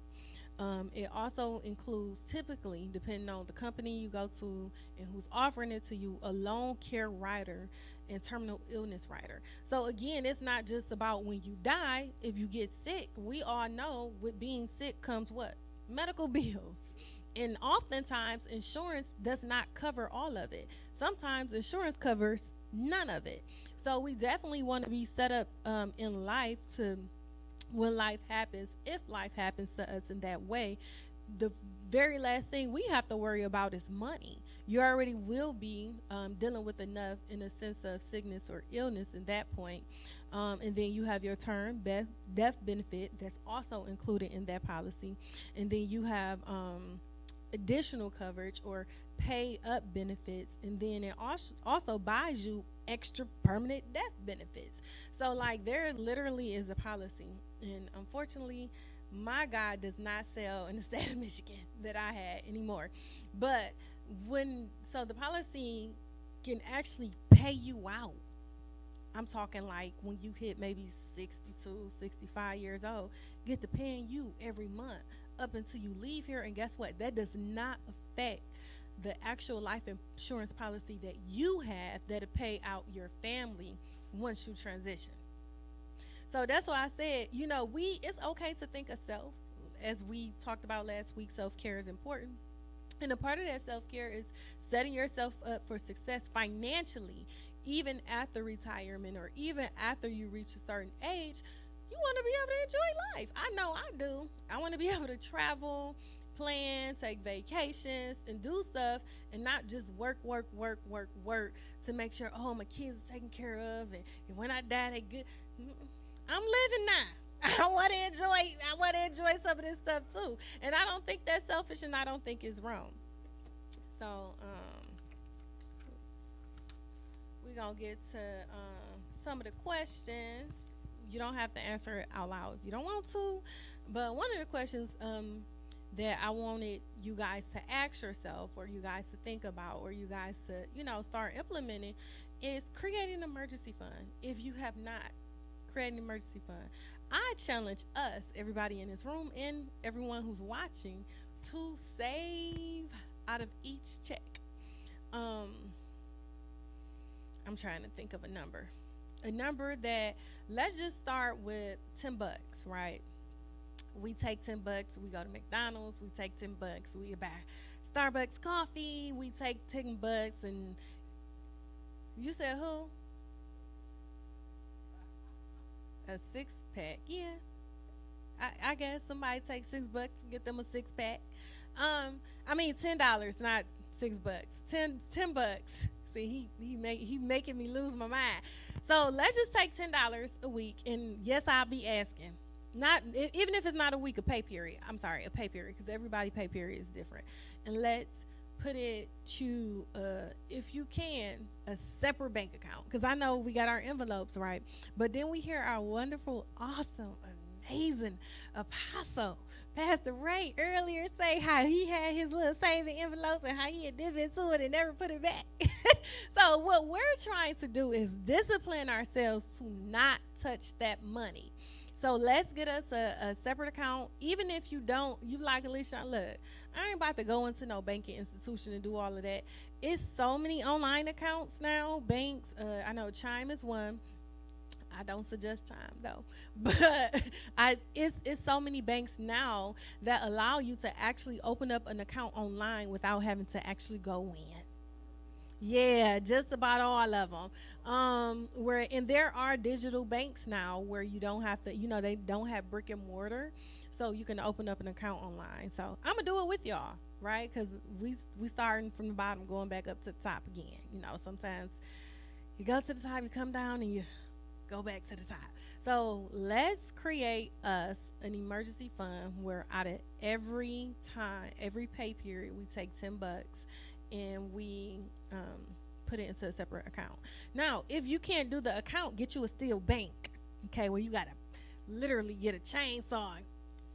It also includes, typically, depending on the company you go to and who's offering it to you, a long care rider and terminal illness rider. So again, it's not just about when you die. If you get sick, we all know with being sick comes what? Medical bills. And oftentimes, insurance does not cover all of it. Sometimes insurance covers none of it. So we definitely want to be set up in life to, when life happens, if life happens to us in that way, the very last thing we have to worry about is money. You already will be dealing with enough in a sense of sickness or illness in that point. And then you have your term death benefit that's also included in that policy. And then you have additional coverage or pay up benefits, and then it also buys you extra permanent death benefits. So like there literally is a policy, and unfortunately my guy does not sell in the state of Michigan that I had anymore. But when, so the policy can actually pay you out. I'm talking like when you hit maybe 62, 65 years old, get to paying you every month up until you leave here. And guess what? That does not affect the actual life insurance policy that you have that'll pay out your family once you transition. So that's why I said, it's okay to think of self. As we talked about last week, self care is important. And a part of that self care is setting yourself up for success financially, even after retirement or even after you reach a certain age. You want to be able to enjoy life. I know I do. I want to be able to travel, plan, take vacations, and do stuff, and not just work, work, work, work, work to make sure, oh, my kids are taken care of, and when I die, they good. I'm living now. I want to enjoy some of this stuff too. And I don't think that's selfish, and I don't think it's wrong. So, we're going to get to some of the questions. You don't have to answer it out loud if you don't want to. But one of the questions that I wanted you guys to ask yourself, or you guys to think about, or you guys to, start implementing is create an emergency fund. If you have not created an emergency fund, I challenge us, everybody in this room and everyone who's watching, to save out of each check. Um, I'm trying to think of a number. A number that, let's just start with $10, right? We take $10, we go to McDonald's, we take $10, we buy Starbucks coffee, we take $10, and you said who? A 6-pack, yeah. I guess somebody take $6, get them a 6-pack. I mean $10, not $6. $10. See, he making me lose my mind. So let's just take $10 a week, and yes, I'll be asking. Not even if it's not a week, a pay period. I'm sorry, a pay period, because everybody pay period is different. And let's put it to, if you can, a separate bank account, because I know we got our envelopes, right? But then we hear our wonderful, awesome, amazing apostle Pastor Ray earlier say how he had his little saving envelopes and how he had dipped into it and never put it back. So what we're trying to do is discipline ourselves to not touch that money. So let's get us a separate account. Even if you don't, you like Alicia, look, I ain't about to go into no banking institution and do all of that. It's so many online accounts now, banks. I know Chime is one. I don't suggest Chime though, but it's so many banks now that allow you to actually open up an account online without having to actually go in. Yeah, just about all of them. Where and there are digital banks now where you don't have to, they don't have brick and mortar, so you can open up an account online. So I'm gonna do it with y'all, right? Because we starting from the bottom, going back up to the top again. Sometimes you go to the top, you come down, and you go back to the top. So let's create us an emergency fund where out of every pay period, we take $10 and we put it into a separate account. Now, if you can't do the account, get you a steel bank, okay, where you gotta literally get a chainsaw and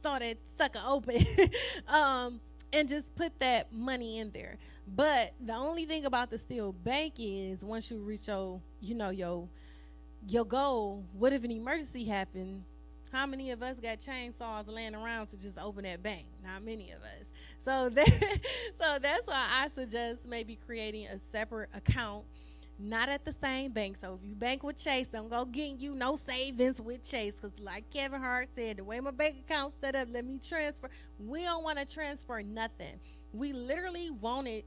saw that sucker open, and just put that money in there. But the only thing about the steel bank is once you reach your, your goal, what if an emergency happened? How many of us got chainsaws laying around to just open that bank? Not many of us. So that, so that's why I suggest maybe creating a separate account, not at the same bank. So if you bank with Chase, don't go getting you no savings with Chase, because like Kevin Hart said, the way my bank account set up, let me transfer. We don't want to transfer nothing. We literally want it.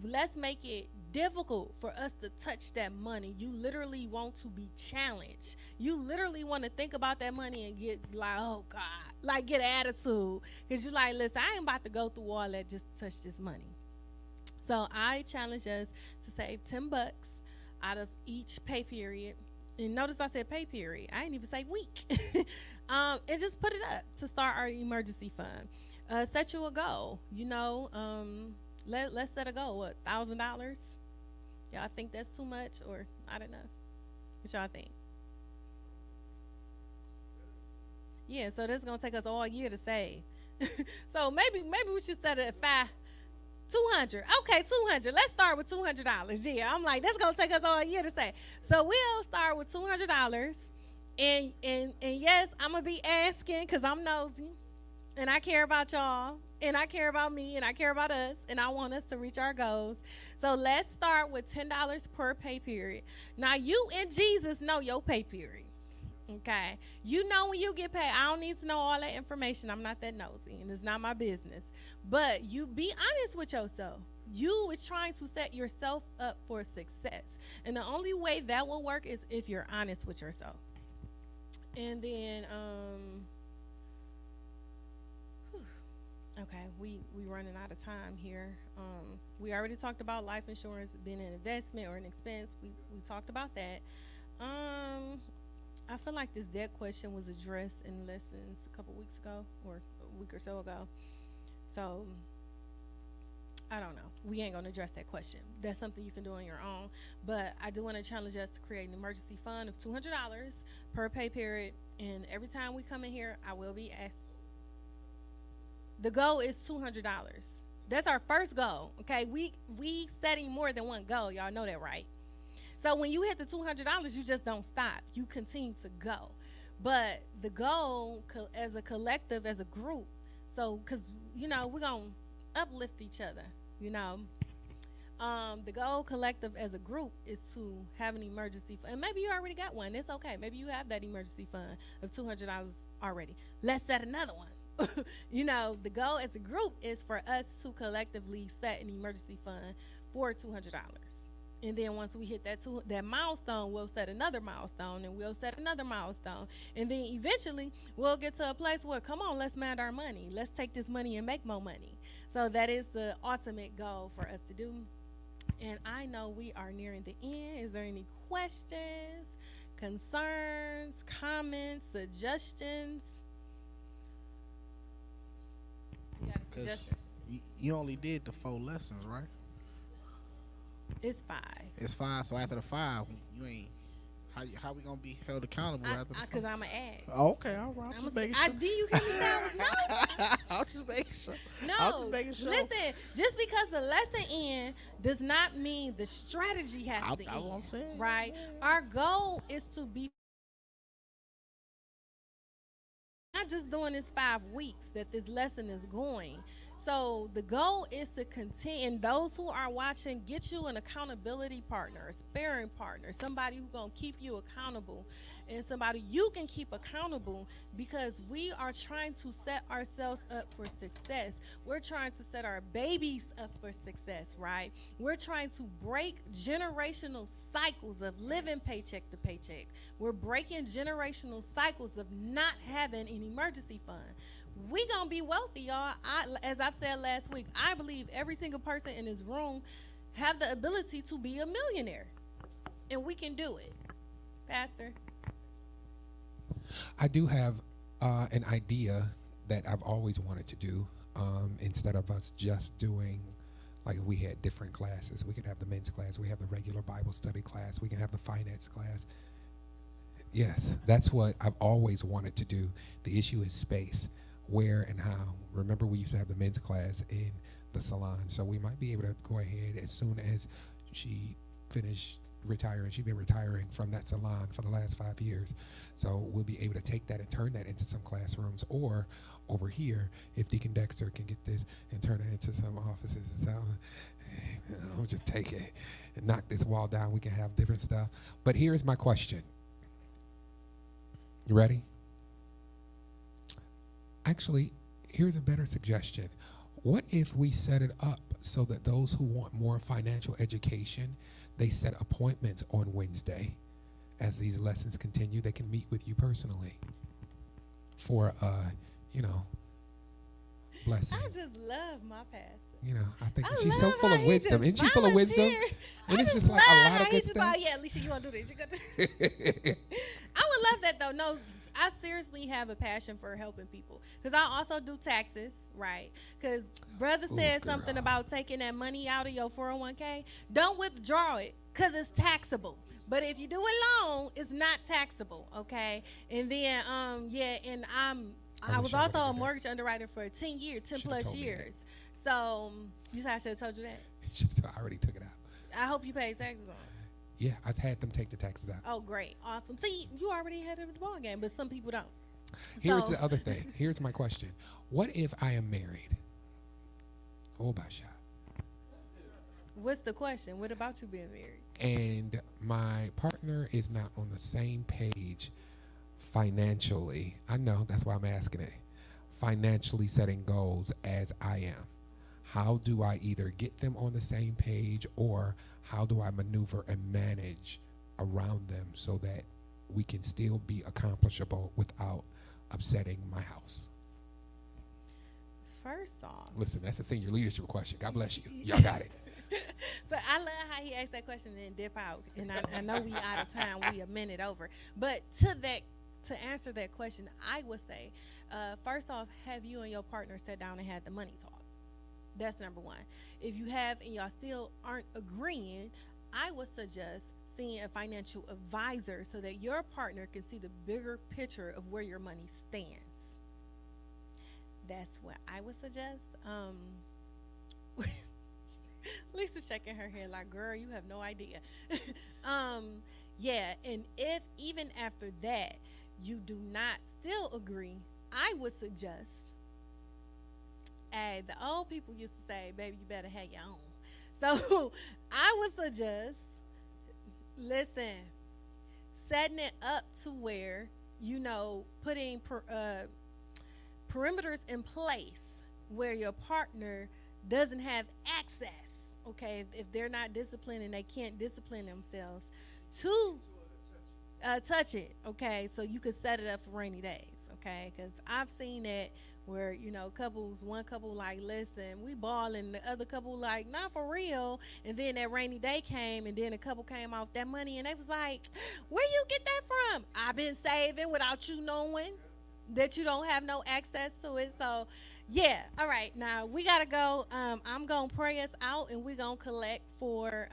Let's make it difficult for us to touch that money. You literally want to be challenged. You literally want to think about that money and get like, oh God, like get an attitude. Because you're like, listen, I ain't about to go through all that just to touch this money. So I challenge us to save $10 out of each pay period. And notice I said pay period. I didn't even say week. And just put it up to start our emergency fund. Set you a goal. Let's set a goal. What, $1,000? Y'all think that's too much or not enough? What y'all think? Yeah, so that's gonna take us all year to save. So maybe we should set it at 200. Okay, 200. Let's start with $200. Yeah, I'm like, that's gonna take us all year to save. So we'll start with $200. And yes, I'm gonna be asking because I'm nosy and I care about y'all and I care about me and I care about us and I want us to reach our goals. So let's start with $10 per pay period. Now you and Jesus know your pay period. Okay. You know when you get paid. I don't need to know all that information. I'm not that nosy and it's not my business. But you be honest with yourself. You is trying to set yourself up for success. And the only way that will work is if you're honest with yourself. And then okay, we running out of time here. We already talked about life insurance being an investment or an expense. We talked about that. I feel like this debt question was addressed in lessons a couple weeks ago or a week or so ago. So I don't know. We ain't gonna address that question. That's something you can do on your own. But I do want to challenge us to create an emergency fund of $200 per pay period. And every time we come in here, I will be asked. The goal is $200. That's our first goal. Okay, we setting more than one goal. Y'all know that, right? So when you hit the $200, you just don't stop. You continue to go. But the goal as a collective, as a group, so because we're gonna uplift each other. The goal collective as a group is to have an emergency fund. And maybe you already got one. It's okay. Maybe you have that emergency fund of $200 already. Let's set another one. The goal as a group is for us to collectively set an emergency fund for $200. And then once we hit that milestone, we'll set another milestone, and we'll set another milestone. And then eventually we'll get to a place where, come on, let's manage our money. Let's take this money and make more money. So that is the ultimate goal for us to do. And I know we are nearing the end. Is there any questions, concerns, comments, suggestions? You got a Because suggestion? you only did the 4 lessons, right? It's 5. It's 5. So after the 5, you ain't. How we gonna be held accountable after the 5? Because I'm an ass. Oh, okay, all right. I'm just making sure. Do you hear me now? I'll just make sure. No. I'm just making sure. Listen, just because the lesson end does not mean the strategy has to That's end. what I'm saying. Right? Our goal is to be not just doing this 5 weeks that this lesson is going. So the goal is to continue, and those who are watching, get you an accountability partner, a sparring partner, somebody who's going to keep you accountable, and somebody you can keep accountable, because we are trying to set ourselves up for success. We're trying to set our babies up for success, right? We're trying to break generational cycles of living paycheck to paycheck. We're breaking generational cycles of not having an emergency fund. We gonna be wealthy, y'all. As I've said last week, I believe every single person in this room have the ability to be a millionaire, and we can do it. Pastor? I do have an idea that I've always wanted to do. Instead of us just doing Like if we had different classes, we could have the men's class, we have the regular Bible study class, we can have the finance class. Yes, that's what I've always wanted to do. The issue is space, where and how. Remember, we used to have the men's class in the salon, so we might be able to go ahead as soon as she finished retiring. She's been retiring from that salon for the last 5 years, so we'll be able to take that and turn that into some classrooms, or over here, if Deacon Dexter can get this and turn it into some offices or something, I'll just take it and knock this wall down. We can have different stuff. But here's my question. You ready? Actually, here's a better suggestion. What if we set it up so that those who want more financial education, they set appointments on Wednesday? As these lessons continue, they can meet with you personally for, blessing. I just love my pastor. I think I she's so love full how of he wisdom. just Isn't she full of wisdom? volunteered. And I it's just love like a lot how of he good just stuff. yeah, Alicia, you want to do this? You got to. I would love that though. No, I seriously have a passion for helping people because I also do taxes, right? Because brother Ooh, said something girl. about taking that money out of your 401k. Don't withdraw it because it's taxable. But if you do it loan, it's not taxable, okay? And then, and I wish was I would've also a did that. mortgage underwriter for 10 years, 10 Should've plus told me that. years. So, you said I should have told you that. I already took it out. I hope you paid taxes on it. Yeah, I had them take the taxes out. Oh, great. Awesome. See, you already had it with the ball game, but some people don't. Here's So- the other thing. Here's my question. What if I am married? Oh, Basha. What's the question? What about you being married? And my partner is not on the same page financially. I know, that's why I'm asking it. Financially setting goals as I am. How do I either get them on the same page, or how do I maneuver and manage around them so that we can still be accomplishable without upsetting my house? First off, Listen, that's a senior leadership question. God bless you. Y'all got it. so I love how he asked that question and then dip out. And I know we out of time. We a minute over. But to answer that question, I would say, first off, have you and your partner sat down and had the money talk? That's number one. If you have and y'all still aren't agreeing, I would suggest seeing a financial advisor so that your partner can see the bigger picture of where your money stands. That's what I would suggest. Lisa's shaking her head like, girl, you have no idea. Yeah, and if even after that you do not still agree, I would suggest, hey, the old people used to say, baby, you better have your own. So I would suggest, listen, setting it up to where, putting perimeters in place where your partner doesn't have access, okay, if they're not disciplined and they can't discipline themselves to touch it, okay, so you could set it up for rainy days, okay, because I've seen that where one couple like, listen, we balling, the other couple like, not for real, and then that rainy day came, and then a couple came off that money, and they was like, where you get that from? I've been saving without you knowing that you don't have no access to it. So yeah, all right, now we gotta go. I'm gonna pray us out, and we're gonna collect for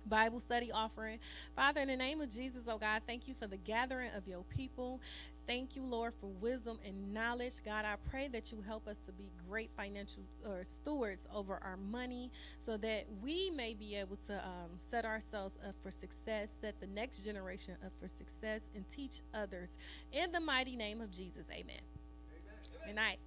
Bible study offering. Father, in the name of Jesus, oh God, thank you for the gathering of your people. Thank you, Lord, for wisdom and knowledge. God, I pray that you help us to be great financial stewards over our money so that we may be able to set ourselves up for success, set the next generation up for success, and teach others. In the mighty name of Jesus, amen. Good night.